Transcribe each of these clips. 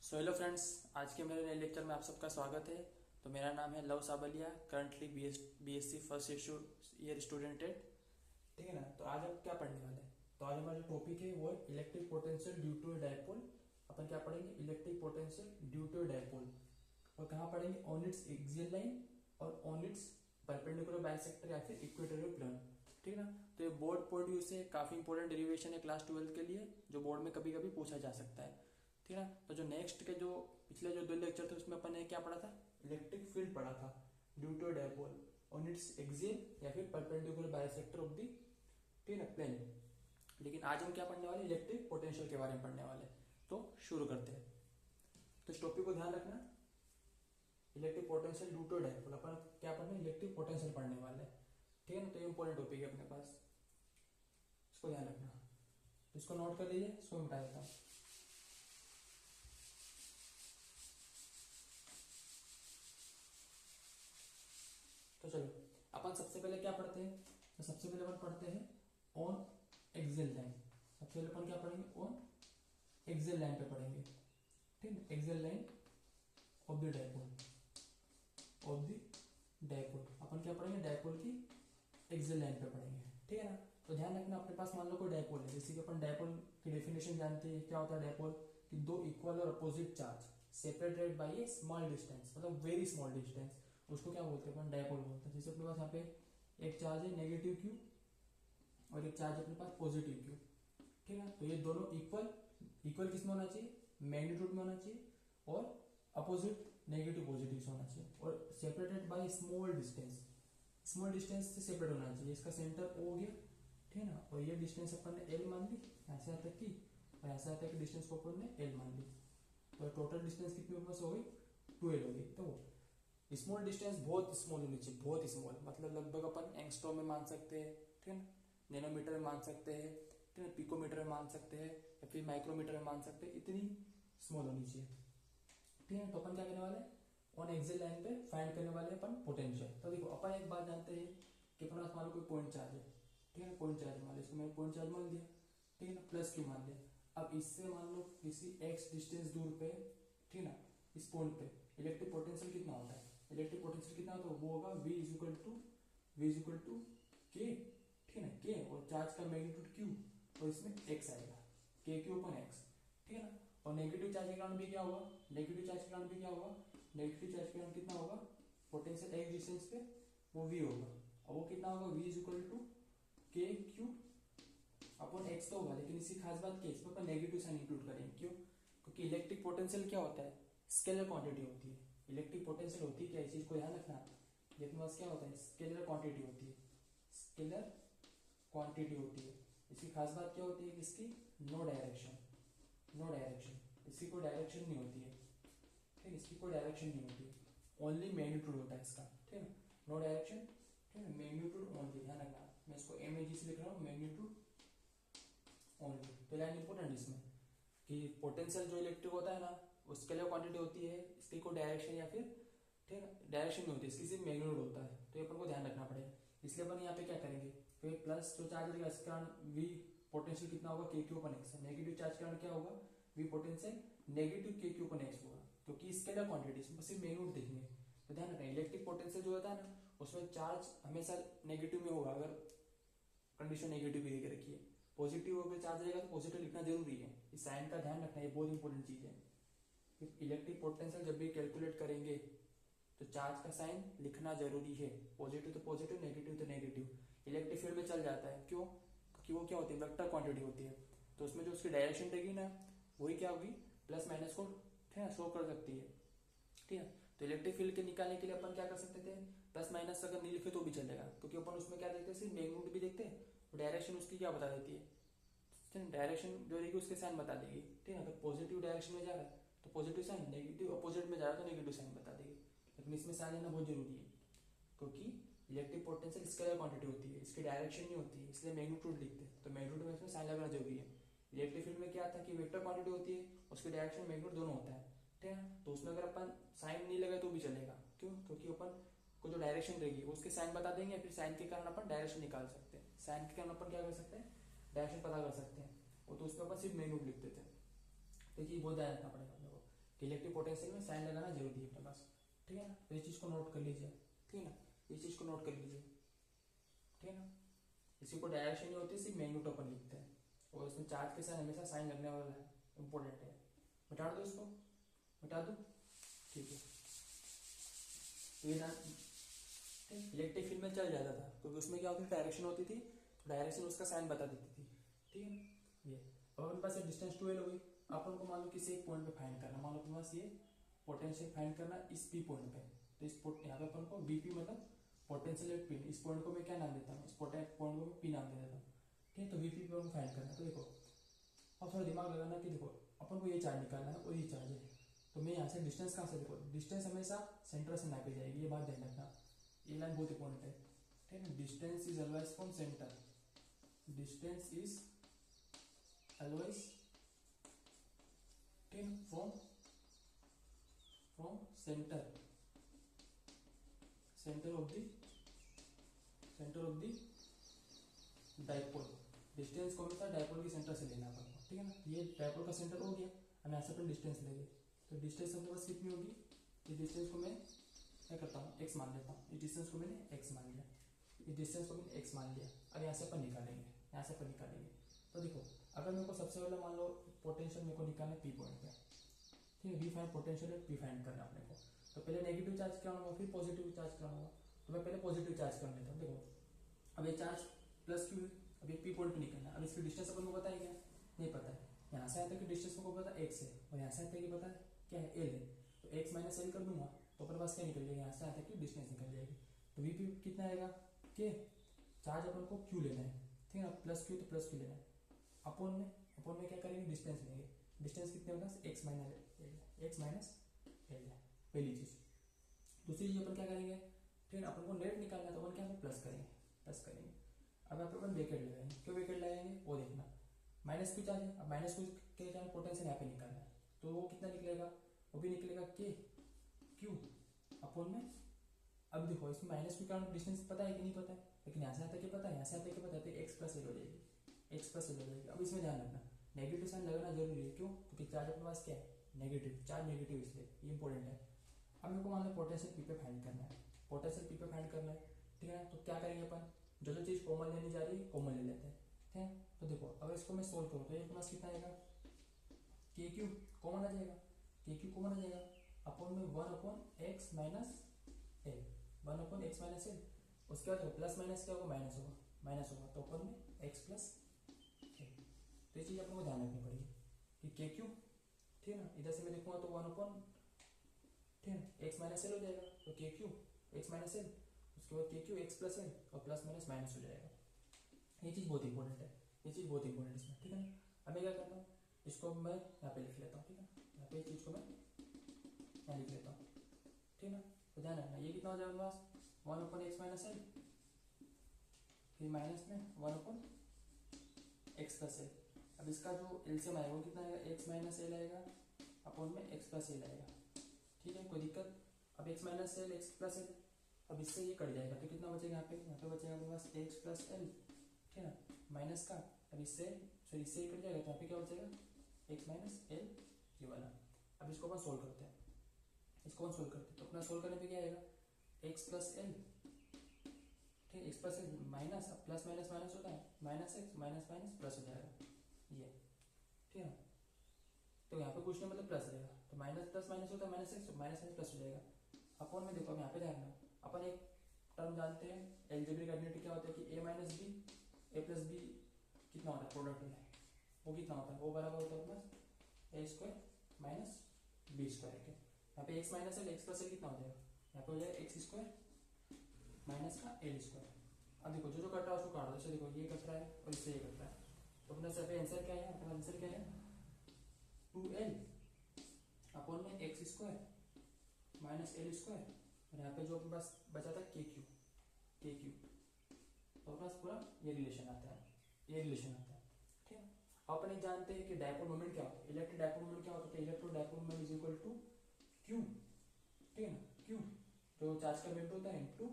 So hello friends, आज के मेरे नए लेक्चर में आप सबका स्वागत है। तो मेरा नाम है Luv Sabaliya, currently BSc first year student है। ठीक है ना। तो आज हम क्या पढ़ने वाले हैं? तो आज हमारा जो टॉपिक है वो है electric potential due to dipole. अपन क्या पढ़ेंगे? Electric potential due to dipole. और कहाँ पढ़ेंगे? ऑन इट्स एक्सियल लाइन और ऑन इट्स परपेंडिकुलर बाइसेक्टर या फिर इक्वेटोरियल प्लेन। ठीक है ना। तो ये बोर्ड पॉइंट व्यू से काफी इंपॉर्टेंट डेरिवेशन है क्लास 12 के लिए, जो बोर्ड में कभी कभी पूछा जा सकता है। ठीक है ना। तो जो नेक्स्ट के जो पिछले जो 2 लेक्चर थे उसमें अपन ने क्या पढ़ा था? इलेक्ट्रिक फील्ड पढ़ा था due to dipole on its axial या फिर परपेंडिकुलर बाइसेक्टर ऑफ दी, ठीक है ना, प्लेन। लेकिन आज हम क्या पढ़ने वाले? इलेक्ट्रिक पोटेंशियल के बारे में पढ़ने वाले। तो शुरू करते हैं। तो इस टॉपिक को ध्यान रखना, electric potential due to dipole. अपन क्या पढ़ने? इलेक्ट्रिक पोटेंशियल पढ़ने वाले हैं। ठीक है ना। तो ये इंपॉर्टेंट टॉपिक है अपने पास, इसको ध्यान रखना। तो इसको नोट कर लीजिए, इसको मिटा देता हूं। तो चलो अपन सबसे पहले क्या पढ़ते हैं? तो सबसे पहले अपन पढ़ते हैं ऑन एक्सियल लाइन। सबसे पहले अपन क्या पढ़ेंगे? ऑन एक्सियल लाइन पे पढ़ेंगे। ठीक है, axial line of the dipole, of the dipole. अपन क्या पढ़ेंगे? डायपोल की एक्सियल लाइन पे पढ़ेंगे। ठीक है ना। तो ध्यान रखना, अपने पास मान लो कोई डायपोल है, जैसे कि अपन डायपोल की डेफिनेशन जानते हैं। क्या होता है डायपोल? कि दो इक्वल और opposite charge separated by A small distance, मतलब वेरी स्मॉल डिस्टेंस, उसको क्या बोलते हैं? अपन डायपोल बोलते हैं। जैसे अपने पास यहाँ पे एक चार्ज है नेगेटिव क्यू और एक चार्ज अपने पास पॉजिटिव क्यू। ठीक है। तो ये दोनों इक्वल, इक्वल किस में होना चाहिए? मैग्नीट्यूड में होना चाहिए, और अपोजिट नेगेटिव पॉजिटिव से होना चाहिए, और separated by small distance, small distance से सेपरेट होना चाहिए। इसका सेंटर ओ हो गया, ठीक है ना। और ये डिस्टेंस अपन ने एल मान ली, यहाँ से यहाँ तक की, और यहाँ से यहाँ तक की डिस्टेंस को अपन ने एल मान ली। तो टोटल डिस्टेंस कितनी अपने पास हो गई? 12 हो गई। तो स्मॉल डिस्टेंस बहुत स्मॉल होनी चाहिए, बहुत स्मॉल, मतलब लगभग अपन एंगस्ट्रॉम में मान सकते हैं, ठीक है ना, नैनोमीटर में मान सकते हैं, ठीक है, पिकोमीटर में मान सकते हैं, या फिर माइक्रोमीटर में मान सकते हैं। इतनी स्मॉल होनी चाहिए। ठीक है। तो अपन क्या करने वाले हैं? ऑन एक्सियल लाइन पे फाइंड करने वाले अपन पोटेंशियल। तो देखो अपन एक बात जानते हैं कि अपने पास मान लो कोई पॉइंट चार्ज है, ठीक है, पॉइंट चार्ज मान लो, इसको मैंने पॉइंट चार्ज मान लिया, ठीक है ना, प्लस क्यू मान लिया। अब इससे मान लो किसी एक्स डिस्टेंस दूर पे, ठीक है ना, इस पॉइंट पे इलेक्ट्रिक पोटेंशियल कितना होता है? इलेक्ट्रिक पोटेंशियल कितना होता है? वो होगा V इज इक्वल टू के, ठीक है ना, के, और चार्ज का मैग्नीट्यूड क्यू, और इसमें एक्स आएगा, के क्यू अपन एक्स। ठीक है ना। और नेगेटिव चार्ज के कारण भी क्या होगा? नेगेटिव चार्ज के कारण भी क्या होगा? नेगेटिव चार्ज के कारण कितना होगा? पोटेंशियल एक्स डिस्टेंस पे वो V होगा, और वो कितना होगा? V इज इक्वल टू के क्यू अपॉन एक्स तो होगा, लेकिन इसकी खास बात क्या है? इसमें अपन नेगेटिव साइन इंक्लूड करेंगे। क्यों? क्योंकि इलेक्ट्रिक पोटेंशियल क्या होता है? स्केलर क्वांटिटी होती है। इलेक्ट्रिक पोटेंशियल होती है क्या? इस चीज को ध्यान रखना। ये अपने पास क्या होता है? स्केलर क्वांटिटी होती है, स्केलर क्वांटिटी होती है। इसकी खास बात क्या होती है? कि इसकी नो डायरेक्शन, नो डायरेक्शन, इसकी कोई डायरेक्शन नहीं होती है। ठीक है, इसकी कोई डायरेक्शन नहीं होती है, ओनली मैग्नीट्यूड होता है इसका। ठीक है, नो डायरेक्शन, ठीक है, मैग्नीट्यूड ओनली। ध्यान रखना, मैं इसको एमएजी से लिख रहा हूँ, मैग्नीट्यूड ओनली। तो लाइन इंपॉर्टेंट इसमें कि पोटेंशियल जो इलेक्ट्रिक होता है ना, उसके लिए क्वांटिटी होती है, इसकी कोई डायरेक्शन या फिर, ठीक है, डायरेक्शन नहीं होती, इसकी सिर्फ मैग्नीट्यूड होता है। तो ये अपन को ध्यान रखना पड़ेगा। इसलिए अपन यहाँ पे क्या करेंगे? फिर प्लस जो चार्ज रहेगा इसके कारण वी पोटेंशियल कितना होगा? के Q upon x. Negative charge के कारण क्या होगा? वी पोटेंशियल नेगेटिव के क्यू अपन एक्स होगा, क्योंकि इसके लिए क्वांटिटी इसमें सिर्फ मैग्नीट्यूड देखेंगे। तो ध्यान रखना, इलेक्ट्रिक पोटेंशियल जो होता है ना, उसमें चार्ज हमेशा नेगेटिव में होगा, अगर कंडीशन नेगेटिव भी देके रखी है। पॉजिटिव होकर चार्ज रहेगा तो पॉजिटिव लिखना जरूरी है। इस साइन का ध्यान रखना, ये बहुत इंपॉर्टेंट चीज है। इलेक्ट्रिक पोटेंशियल जब भी कैलकुलेट करेंगे तो चार्ज का साइन लिखना जरूरी है। पॉजिटिव तो पॉजिटिव, नेगेटिव तो नेगेटिव। इलेक्ट्रिक फील्ड में चल जाता है, क्यों? क्योंकि वो क्या होती है? वेक्टर क्वांटिटी होती है। तो उसमें जो उसकी डायरेक्शन रहेगी ना, वही क्या होगी? प्लस माइनस को, ठीक है, शो कर सकती है। ठीक है। तो इलेक्ट्रिक फील्ड के निकालने के लिए अपन क्या कर सकते थे? प्लस माइनस अगर नहीं लिखे तो भी चलेगा, क्योंकि अपन उसमें क्या देखते हैं? सिर्फ मैग्नीट्यूड भी देखते हैं, और डायरेक्शन उसकी क्या बता देती है? डायरेक्शन जो रहेगी उसके साइन बता देगी। ठीक है। अगर पॉजिटिव डायरेक्शन में जा रहा है तो पॉजिटिव साइन, नेगेटिव अपोजिट में जा रहा है तो नेगेटिव साइन बता देगी। लेकिन इसमें साइन लेना बहुत जरूरी है, क्योंकि इलेक्ट्रिक पोटेंशियल स्केलर क्वांटिटी होती है, इसकी डायरेक्शन नहीं होती है, इसलिए मैग्नीट्यूड लिखते हैं। तो मैग्नीट्यूड में इसमें साइन लगाना जरूरी है। इलेक्ट्रिक फील्ड में क्या था कि वेक्टर क्वांटिटी होती है, उसकी डायरेक्शन मैग्नीट्यूड दोनों होता है। ठीक है। तो उसमें अगर अपन साइन नहीं लगाए तो भी चलेगा। क्यों? क्योंकि अपन को जो डायरेक्शन रहेगी उसके साइन बता देंगे, फिर साइन के कारण अपन डायरेक्शन निकाल सकते हैं। साइन के कारण अपन क्या कर सकते हैं? डायरेक्शन पता कर सकते हैं। वो तो उसमें अपन सिर्फ मैग्नीट्यूड लिखते थे। देखिए बहुत ध्यान रखना पड़ेगा अपने को। कि इलेक्ट्रिक पोटेंशियल में साइन लगाना जरूरी है अपने पास, ठीक है ना। तो इस चीज को नोट कर लीजिए, ठीक है ना, इस चीज को नोट कर लीजिए, ठीक है ना। इसी को डायरेक्शन नहीं होती, सिर्फ मैग्नीट्यूड अपन लिखते हैं, और इसमें चार्ज के साथ हमेशा साइन लगने वाला है, इंपॉर्टेंट है। मिटा दो इसको, मिटा दो, ठीक है। तो ये ना इलेक्ट्रिक फील्ड में चल जाता था, क्योंकि उसमें क्या होती थी, डायरेक्शन होती थी, डायरेक्शन उसका साइन बता देती थी, ठीक है ना। ये अब अपने पास डिस्टेंस 12 हो गई। अपन को मान लो किसी एक पॉइंट पे फाइंड करना, मान लो अपने पास ये पोटेंशियल फाइंड करना इस पी पॉइंट पे, तो इस यहाँ पे अपन को बीपी मतलब पोटेंशियल एट पी, इस पॉइंट को मैं क्या नाम देता हूँ, इस पॉइंट को मैं पी नाम दे देता हूँ, ठीक है। तो बीपी पे हमको फाइंड करना है। तो देखो अब थोड़ा दिमाग लगाना कि देखो अपन को ये चार्ज निकालना है और ये चार्ज है, तो मैं यहाँ से डिस्टेंस कहाँ से, देखो डिस्टेंस हमेशा सेंटर से नापी जाएगी, ये बात ध्यान रखना, ये लाइन बहुत इंपॉर्टेंट है, ठीक है। Distance is always from centre, distance is always, ठीक है, from centre, centre of the dipole. Distance को हमेशा डाइपोल के सेंटर से लेना पड़ेगा, ठीक है ना। ये डाइपोल का सेंटर हो गया, हम यहाँ से अपन डिस्टेंस लेंगे, तो डिस्टेंस अपने पास कितनी होगी, इस डिस्टेंस को मैं क्या करता हूँ, x मान लेता हूँ, इस डिस्टेंस को मैंने x मान लिया, इस डिस्टेंस को मैंने x मान लिया। अब यहाँ से अपन निकालेंगे, यहाँ से अपन निकालेंगे। तो देखो अगर मेरे को सबसे पहले मान लो पोटेंशियल मेरे को निकालना है पी पॉइंट पे, ठीक है, वी फाइंड पोटेंशियल है, पी फाइंड करना अपने को। तो पहले नेगेटिव चार्ज कराना होगा, फिर पॉजिटिव चार्ज कराना होगा, तो मैं पहले पॉजिटिव चार्ज कर लेता हूँ। देखो अब ये चार्ज प्लस क्यू है, अब ये पी पॉइंट पे निकलना है। अब इसकी डिस्टेंस अपन को पता है क्या, नहीं पता है। यहाँ से आता है कि डिस्टेंस को पता है x है, और यहाँ से आता है कि पता है क्या है, l है, तो x माइनस एल कर दूंगा, तो अपने पास क्या निकल जाएगा, यहाँ से आता है कि डिस्टेंस निकल जाएगी। तो वी पी कितना आएगा, के चार्ज अपन को क्यू लेना है, ठीक है ना, प्लस क्यू, तो प्लस क्यू लेना है, अपॉन में क्या करेंगे, डिस्टेंस लेंगे। डिस्टेंस कितने होगा, x माइनस एल है, पहली चीज। दूसरी चीज अपन क्या करेंगे, ठीक है, अपन को नेट निकालना है, तो अपन क्या प्लस करेंगे। अब यहाँ पे अपन ब्रैकेट लगाएंगे, क्यों ब्रैकेट लगाएंगे वो देखना, माइनस क्यू चार्ज है, अब माइनस क्यू के चार्ज पोटेंशियल यहाँ पे निकालना है, तो वो कितना निकलेगा, वो भी निकलेगा के क्यू अपॉन में। अब देखो इसमें माइनस क्यू का डिस्टेंस पता है कि नहीं पता है, लेकिन यहाँ से आता कि पता है, यहाँ से आता कि पता है, तो एक्स प्लस एल हो जाएगी, एक्स प्लस एल हो जाएगी। अब इसमें ध्यान रखना नेगेटिव साइन लगाना जरूरी है, क्यों, क्योंकि चार्ज अपने पास क्या है, नेगेटिव चार्ज, नेगेटिव, इसलिए ये इंपॉर्टेंट है। अब मेरे को मान लो पोटेंशियल पी पे फाइंड करना है, पोटेंशियल पी पे फाइंड करना है, ठीक है ना। तो क्या करेंगे अपन, जो चीज कॉमन लेनी जा रही है कॉमन ले लेते हैं, ठीक है। तो देखो अगर इसको मैं सोल्व करूँ तो ये प्लस कितना आएगा, के क्यू कॉमन आ जाएगा, के क्यू कॉमन आ जाएगा, अपॉन में 1/x minus L, 1/x minus L. उसके बाद प्लस माइनस क्या होगा, माइनस होगा, तो अपन में x प्लस एल। तो ये चीज अपन को ध्यान रखनी पड़ेगी कि के क्यू, ठीक है ना, इधर से मैं देखूंगा तो 1/, ठीक है, x माइनस एल हो जाएगा, तो के क्यू x माइनस एल, उसके बाद के क्यू एक्स प्लस एल, और प्लस माइनस माइनस हो जाएगा। ये चीज़ बहुत इंपॉर्टेंट है, ये चीज़ बहुत इंपॉर्टेंट है इसमें, ठीक है ना। अब मैं क्या करता हूँ, इसको मैं यहाँ पे लिख लेता हूँ, ठीक है, यहाँ पे चीज़ को मैं यहाँ लिख लेता हूँ, ठीक है ना। तो ध्यान रखना ये कितना हो जाएगा मेरे पास, 1/x माइनस एल, फिर माइनस में 1/x प्लस एल। अब इसका जो एलसीएम आएगा वो कितना आएगा, x माइनस एल आएगा, अपॉन में x प्लस एल आएगा, ठीक है, कोई दिक्कत। अब x minus L, x plus L, अब इससे ये कट जाएगा, तो कितना बचेगा यहाँ पे बचेगा मेरे पास x प्लस एल, ठीक है ना, माइनस का, अब इससे ही कट जाएगा, तो यहाँ पे क्या बचेगा, x माइनस एल ये वाला। अब इसको अपन सोल्व करते हैं, तो अपना सोल्व करने पे क्या आएगा, x प्लस एल, ठीक है, x प्लस एल माइनस, अब प्लस माइनस माइनस होता है, minus x minus minus plus हो जाएगा ये, ठीक है। तो यहाँ पे कुछ नहीं मतलब प्लस रहेगा, तो माइनस प्लस माइनस होता है, minus x minus minus plus हो जाएगा। अपॉन में देखो अब यहाँ पे देखना, अपन एक टर्म जानते हैं एलजेब्रिक आइडेंटिटी क्या होता है कि a minus B, A plus B कितना होता है प्रोडक्ट में, वो कितना होता है, वो बराबर होता है प्लस ए स्क्वायर माइनस बी स्क्वायर के। यहाँ पे x minus L, x plus L कितना हो जाएगा, यहाँ पे हो जाएगा एक्स स्क्वायर माइनस का एल स्क्वायर। अब देखो जो कट रहा है उसको काट दो, जैसे देखो ये कट रहा है और इससे ये कट रहा है, तो अपना सब आंसर क्या है, अपना आंसर क्या है 2l अपॉन में x square minus L square, और यहाँ पे जो अपने पास बचा था के क्यू, तो अपने पास पूरा ये रिलेशन आता है, ठीक है। अपन एक जानते हैं कि डायपोल मोमेंट क्या होता है, इलेक्ट्रिक डायपोल मोमेंट क्या होता है, electro dipole moment is equal to Q, ठीक है ना, क्यू जो चार्ज का मोमेंट होता है इनटू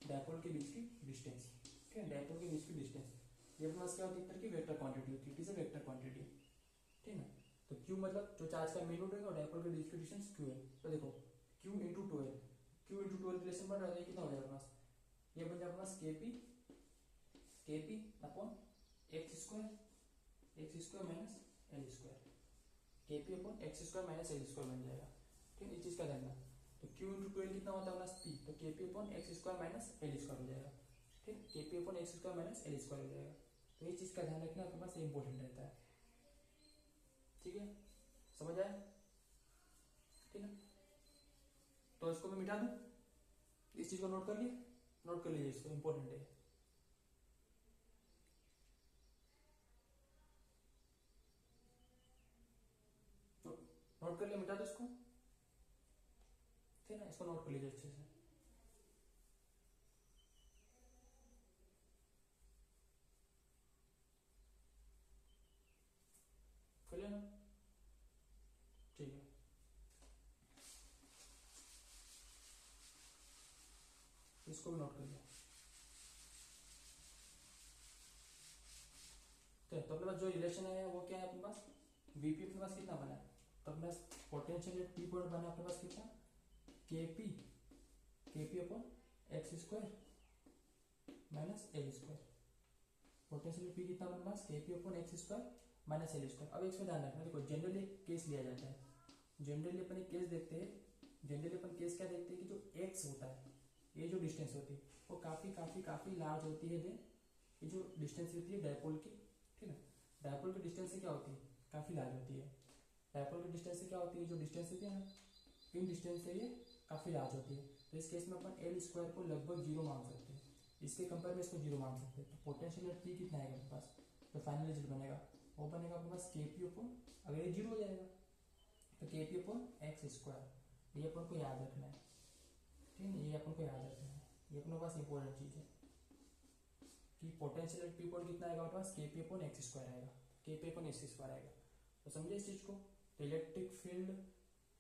डायपोल के बीच की डिस्टेंस, ठीक है, डायपोल के बीच की डिस्टेंस। ये अपने पास क्या होती है, एक तरह की वेक्टर क्वांटिटी होती है, it is a vector quantity, ठीक है ना। तो क्यू मतलब जो चार्ज का मेन नोड रहेगा और डायपोल के बीच की डिस्टेंस क्यू है। तो देखो Q into twelve, Q into twelve relation बन रहा है, कितना हो जाएगा अपने पास, ये बन जाएगा अपने पास K P upon X square minus L square, K P upon X square minus L square बन जाएगा। ठीक है, इस चीज का ध्यान रखना। तो क्यू इंटू ट्वेल्व कितना होता है अपना पी, तो के P upon X square minus L square हो जाएगा। ठीक, के P upon X square minus L square हो जाएगा। तो ये चीज का ध्यान रखना आपके पास, ये इंपॉर्टेंट रहता है। ठीक है, समझ आया? ठीक है, तो इसको मैं मिटा दूं, इस चीज को नोट कर लिए, नोट कर लीजिए, इसको इंपॉर्टेंट है। नोट कर लिया, मिटा दो इसको। ठीक है ना, इसको नोट कर लीजिए अच्छे से। कर लिया ना? ठीक है, इसको भी नोट कर लिया। तो अपने पास जो रिलेशन है वो क्या है अपने पास, वीपी अपने पास कितना बना है, तो अपने पास पोटेंशियल पी पॉइंट बना अपने पास कितना, के P upon X square minus L square. Potential P कितना अपने पास, K P upon X square minus L square. अब इसमें ध्यान रखना, देखो जनरली केस लिया जाता है, जनरली अपन एक केस देखते हैं, जनरली अपन केस क्या देखते हैं कि जो एक्स होता है, ये जो डिस्टेंस होती है वो काफी काफी काफी लार्ज होती है देन ये जो डिस्टेंस होती है डायपोल की। ठीक है, डायपोल की डिस्टेंस से क्या होती है, काफी लार्ज होती है। डायपोल की डिस्टेंस से क्या होती है, जो डिस्टेंस होती है ना, इन डिस्टेंस से ये काफी लार्ज होती है। तो इस केस में अपन एल स्क्वायर को लगभग जीरो मान सकते हैं, इसके कंपेयर में इसको जीरो मान सकते हैं। तो पोटेंशियल पी कितना आएगा अपने पास, तो फाइनल रिजल्ट बनेगा वो बनेगा अपने पास के पी अपॉन, अगर ये जीरो हो जाएगा तो के पी अपॉन एक्स स्क्वायर, ये अपन को याद रखना है। ठीक है, ये अपन को याद रखना है, ये अपने पास इंपॉर्टेंट चीज है कि पोटेंशियल पी पॉइंट कितना आएगा अपने पास, K P upon X square आएगा, के पी अपॉन एक्स स्क्वायर आएगा। तो समझे इस चीज को। तो इलेक्ट्रिक फील्ड,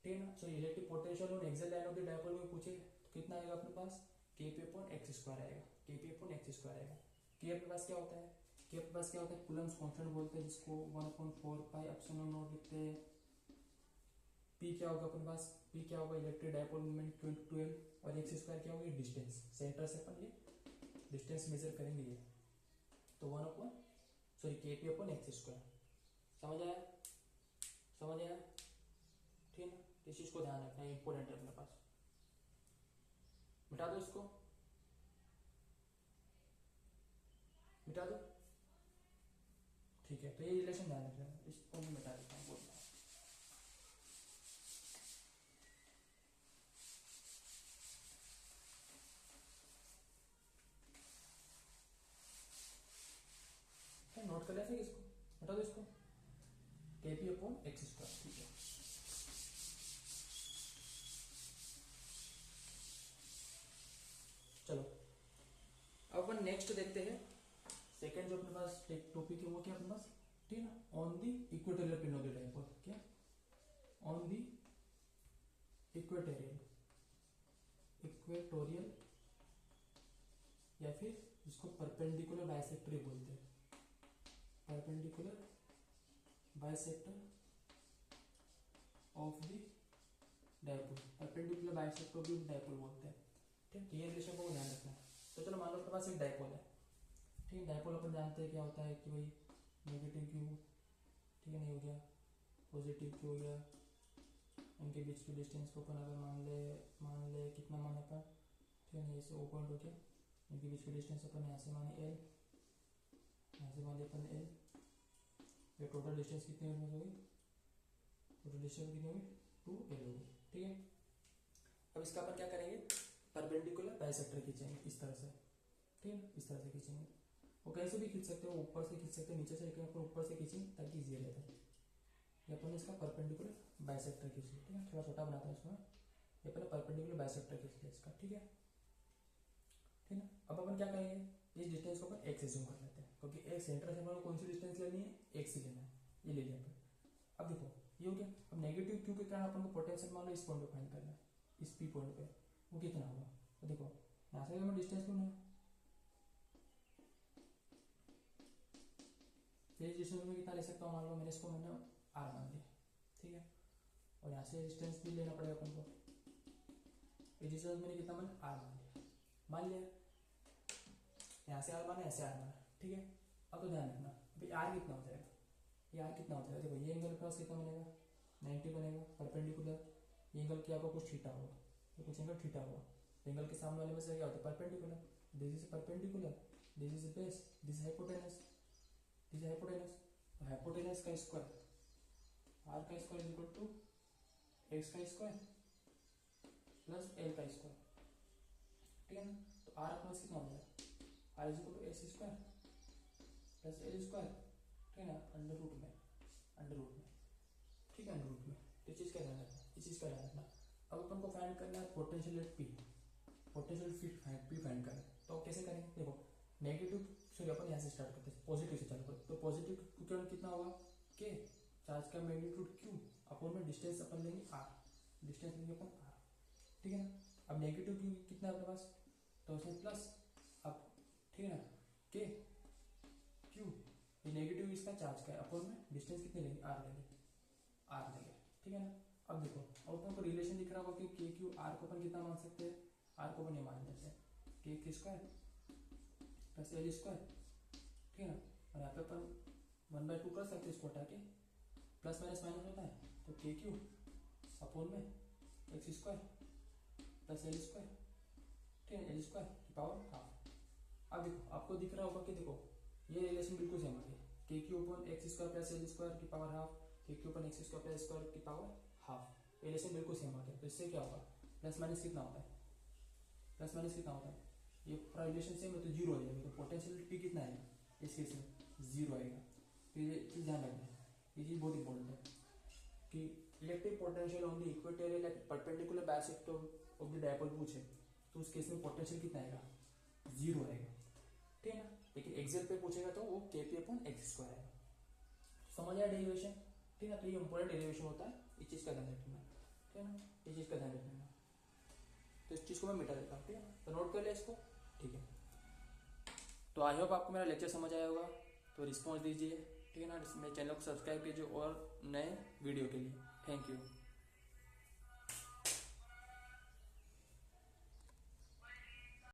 ठीक है ना, सो इलेक्ट्रिक पोटेंशियल और axle line of the dipole में पूछे तो कितना आएगा अपने पास, K P upon X square आएगा, के पी अपॉन एक्स स्क्वायर आएगा। के अपने पास क्या होता है, के अपने पास क्या होता है, कूलम्स कांस्टेंट बोलते हैं जिसको 1/4 पाई एप्सिलॉन नॉट लिखते हैं। पी क्या होगा अपने पास, पी क्या होगा, इलेक्ट्रिक डायपोल मोमेंट 12, और एक्स स्क्वायर क्या होगा, डिस्टेंस, सेंटर से अपन ये डिस्टेंस मेजर करेंगे ये, तो 1 अपॉन सॉरी के पी अपॉन एक्स स्क्वायर। समझ आया, समझ आया? ठीक है ना, इस चीज को ध्यान रखना है, इंपॉर्टेंट है अपने पास। मिटा दो इसको, मिटा दो। ठीक है, तो ये रिलेशन ध्यान रखना, इसको मैं मिटा देता हूँ, बोल रहा हूँ। नोट कर लिया था इसको, मिटा दो इसको, के पी अपॉन एक्स स्क्वायर। ठीक है, चलो अब अपन नेक्स्ट देखते हैं। सेकंड जो अपने पास टॉपिक है वो क्या अपने पास, ठीक है ना, on the equatorial plane of the dipole. क्या, ऑन दी इक्वेटोरियल, इक्वेटोरियल या फिर इसको परपेंडिकुलर बाइसेक्टर बोलते हैं, perpendicular bisector of the dipole, perpendicular bisector of the dipole बोलते हैं। ठीक, ये रिलेशन को ध्यान रखना है। तो चलो मान लो अपने पास एक डायपोल है, ठीक है, डायपोल अपन जानते हैं क्या होता है कि भाई नेगेटिव क्यू, ठीक है, नहीं हो गया, पॉजिटिव क्यू हो गया, इनके बीच की डिस्टेंस को अपन अगर मान ले कितना माने अपन, ठीक है, ये ओ पॉइंट हो गया, इनके बीच की डिस्टेंस अपन यहाँ से माने एल, यहाँ से मान लिया अपन एल, ये टोटल डिस्टेंस कितनी होगी, टोटल डिस्टेंस कितनी होगी 2L होगी। ठीक है, अब इसका अपन क्या करेंगे, परपेंडिकुलर बाइसेक्टर खींचेंगे इस तरह से, ठीक है, इस तरह से खींचेंगे, वो कैसे भी खींच सकते हो, ऊपर से खींच सकते हैं, नीचे से, लेकिन अपन ऊपर से खींचेंगे ताकि इजी रहता है। ये अपन इसका परपेंडिकुलर बाइसेक्टर खींच लिया, ठीक है, थोड़ा छोटा बनाता है इसमें, ये अपन परपेंडिकुलर बाइसेक्टर खींच लिया इसका। ठीक है, ठीक है, अब अपन क्या करेंगे, इस डिस्टेंस को अपन एक्स एज्यूम कर लेते हैं, क्योंकि एक सेंटर से हमारे कौन सी डिस्टेंस लेनी है, एक्स ही लेना है, ये ले लिया अपन। अब देखो ये हो गया, अब नेगेटिव क्यू के कारण अपन को पोटेंशियल मान लो इस पॉइंट पे फाइंड करना है, इस पी पॉइंट पे वो कितना होगा। तो देखो यहाँ से हमें डिस्टेंस ढूंढना है, इस डिस्टेंस में कितना ले सकता हूँ, मान लो मैंने इसको मैंने आर मान लिया, ठीक है। और यहाँ से डिस्टेंस भी लेना पड़ेगा अपन को। ये डिस्टेंस मैंने कितना माना, आर मान लिया। यहाँ से आर माना, यहाँ से आर माना, ठीक है। अब तो ध्यान रखना अभी आर कितना हो जाएगा, ये आर कितना हो जाएगा, देखो ये एंगल के पास कितना बनेगा, 90 बनेगा परपेंडिकुलर। ये एंगल क्या होगा, कुछ थीटा होगा, ये कुछ एंगल थीटा होगा। एंगल के सामने वाले में से क्या होता है, perpendicular. This is perpendicular, this is base, this hypotenuse, this hypotenuse. Hypotenuse का स्क्वायर, आर का square is equal to X का स्क्वायर प्लस एल का स्क्वायर, ठीक है ना। तो आर अपना कितना हो जाएगा, R is equal to X square plus L square, ठीक है ना, अंडर रूट में, ठीक है, अंडर रूट में। तो इस चीज़ का ध्यान रखना, इस चीज़ का ध्यान रखना। अब अपन को फाइंड करना है potential at P, potential P find करना है। तो कैसे करेंगे, देखो नेगेटिव, सॉरी अपन यहाँ से स्टार्ट करते हैं, पॉजिटिव से चालू करते। तो पॉजिटिव करंट कितना होगा, के चार्ज का मैग्नीट्यूड क्यू अपन में डिस्टेंस अपन लेंगे आर, डिस्टेंस लेंगे अपन आर, ठीक है ना। अब नेगेटिव क्यू कितना है अपने पास, तो उसमें प्लस, अब ठीक है ना, के क्यू, ये नेगेटिव इसका चार्ज का है, अपन में डिस्टेंस कितने लेंगे, आर लेंगे, ठीक है ना। अब देखो अब अपन को रिलेशन दिख रहा होगा कि के क्यू आर को अपन कितना मान सकते हैं, आर को अपन ये मान लेते हैं के स्क्वायर प्लस एल स्क्वायर, ठीक है ना। और यहाँ पे अपन 1/2 कर सकते हैं इसको हटा के, प्लस माइनस माइनस होता है, तो के क्यू अपोन में x square plus L square, ठीक है, एल स्क्वायर की पावर हाफ। अब देखो आपको दिख रहा होगा कि देखो ये रिलेशन बिल्कुल सेम है, K Q upon X square plus L square की power half, K Q upon X square plus square की पावर हाफ, रिलेशन बिल्कुल सेम आ गया। तो इससे क्या होगा, प्लस माइनस कितना होता है, प्लस माइनस कितना होता है, ये पूरा रिलेशन सेम है तो जीरो हो जाएगा। तो पोटेंशियल पी कितना आएगा, इस केस में जीरो आएगा। तो ये चीज़ ध्यान रखना, ये चीज़ बहुत इंपॉर्टेंट है कि electric potential on the equatorial at perpendicular bisector of the dipole पूछे तो उस केस में पोटेंशियल कितना आएगा, जीरो आएगा, ठीक है ना। लेकिन एक्सेल पे पूछेगा तो वो के पी अपॉन एक्स स्क्वायर आएगा। समझ आया डेरिवेशन, ठीक है। तो ये इंपॉर्टेंट डेरिवेशन होता है, इस चीज़ का ध्यान रखना, ठीक है ना, इस चीज़ का ध्यान रखना। तो इस चीज़ को मैं मिटा देता हूँ, ठीक है, तो नोट कर लिया इसको, ठीक है। तो आई होप आपको मेरा लेक्चर समझ आया होगा, तो रिस्पॉन्स दीजिए, ठीक है ना। मेरे चैनल को सब्सक्राइब कीजिए और नए वीडियो के लिए। Thank you.